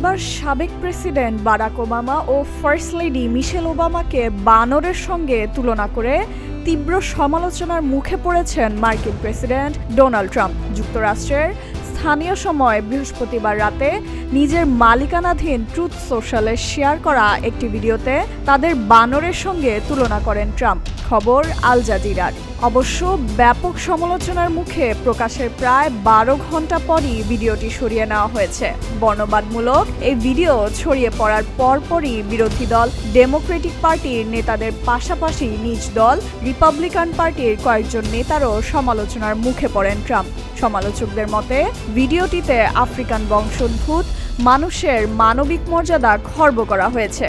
এবার সাবেক president Barack Obama ও first lady Michelle ওবামাকে বানরের সঙ্গে তুলনা করে তীব্র সমালোচনার মুখে পড়েছেন মার্কিন প্রেসিডেন্ট ডোনাল্ড ট্রাম্প। যুক্তরাষ্ট্রের স্থানীয় সময় বৃহস্পতিবার রাতে নিজের মালিকানাধীন ট্রুথ সোশ্যালে শেয়ার করা একটি ভিডিওতে তাদের বানরের সঙ্গে তুলনা করেন ট্রাম্প। খবর আল জাজিরার। অবশ্য ব্যাপক সমালোচনার মুখে প্রকাশের প্রায় 12 ঘন্টা পরই ভিডিওটি সরিয়ে নেওয়া হয়েছে। বর্ণবাদমূলক এই ভিডিও ছড়িয়ে পড়ার পরপরই বিরোধী দল ডেমোক্রেটিক পার্টির নেতাদের পাশাপাশি নিজ দল রিপাবলিকান পার্টির কয়েকজন নেতারও সমালোচনার মুখে পড়েন ট্রাম্প। সমালোচকদের মতে ভিডিওটিতে আফ্রিকান বংশোদ্ভূত মানুষের মানবিক মর্যাদা খর্ব করা হয়েছে।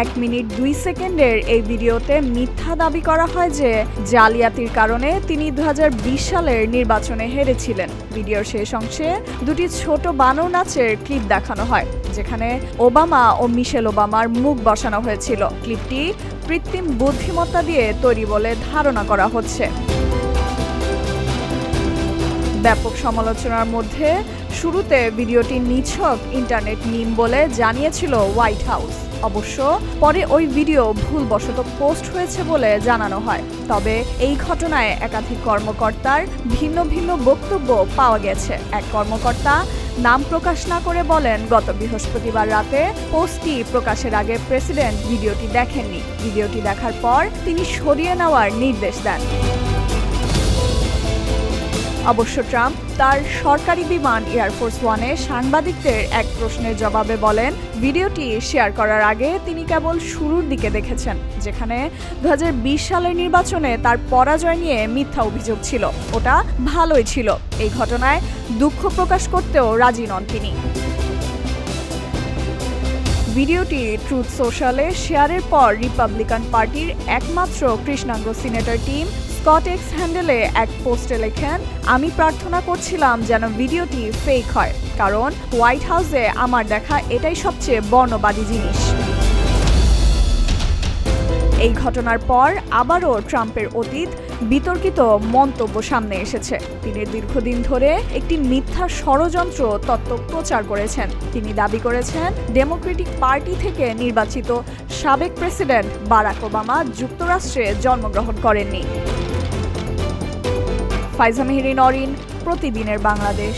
1 মিনিট 2 সেকেন্ডের এই ভিডিওতে মিথ্যা দাবি করা হয় যে জালিয়াতির কারণে তিনি 2020 সালের নির্বাচনে হেরেছিলেন। ভিডিওর শেষ অংশে দুটি ছোট বানর নাচের ক্লিপ দেখানো হয়, যেখানে ওবামা ও মিশেল ওবামার মুখ বসানো হয়েছিল। ক্লিপটি কৃত্রিম বুদ্ধিমত্তা দিয়ে তৈরি বলে ধারণা করা হচ্ছে। ব্যাপক সমালোচনার মধ্যে শুরুতে ভিডিওটি নিছক ইন্টারনেট মিম বলে জানিয়েছিল হোয়াইট হাউস। অবশ্য পরে ওই ভিডিও ভুলবশত পোস্ট হয়েছে বলে জানানো হয়। তবে এই ঘটনায় একাধিক কর্মকর্তার ভিন্ন ভিন্ন বক্তব্য পাওয়া গেছে। এক কর্মকর্তা নাম প্রকাশ না করে বলেন, গত বৃহস্পতিবার রাতে পোস্টটি প্রকাশের আগে প্রেসিডেন্ট ভিডিওটি দেখেননি। ভিডিওটি দেখার পর তিনি সরিয়ে নেওয়ার নির্দেশ দেন। অবশ্য ট্রাম্প তার সরকারি বিমান এয়ারফোর্স ওয়ানে সাংবাদিকদের এক প্রশ্নের জবাবে বলেন, ভিডিওটি শেয়ার করার আগে তিনি কেবল শুরুর দিকে দেখেছেন, যেখানে 2020 সালের নির্বাচনে তার পরাজয় নিয়ে মিথ্যা অভিযোগ ছিল। ওটা ভালোই ছিল। এই ঘটনায় দুঃখ প্রকাশ করতেও রাজি নন তিনি। ভিডিওটি ট্রুথ সোশ্যালে শেয়ারের পর রিপাবলিকান পার্টির একমাত্র কৃষ্ণাঙ্গ সিনেটর টিম স্কট এক্স হ্যান্ডেলে এক পোস্টে লেখেন, আমি প্রার্থনা করছিলাম যেন ভিডিওটি ফেক হয়, কারণ হোয়াইট হাউসে আমার দেখা এটাই সবচেয়ে বর্ণবাদী জিনিস। এই ঘটনার পর আবারও ট্রাম্পের অতীত বিতর্কিত মন্তব্য সামনে এসেছে। তিনি দীর্ঘদিন ধরে একটি মিথ্যা ষড়যন্ত্র তত্ত্ব প্রচার করেছেন। তিনি দাবি করেছেন ডেমোক্রেটিক পার্টি থেকে নির্বাচিত সাবেক প্রেসিডেন্ট বারাক ওবামা যুক্তরাষ্ট্রে জন্মগ্রহণ করেননি। ফাইজা মেহেরিন অরিন, প্রতিদিনের বাংলাদেশ।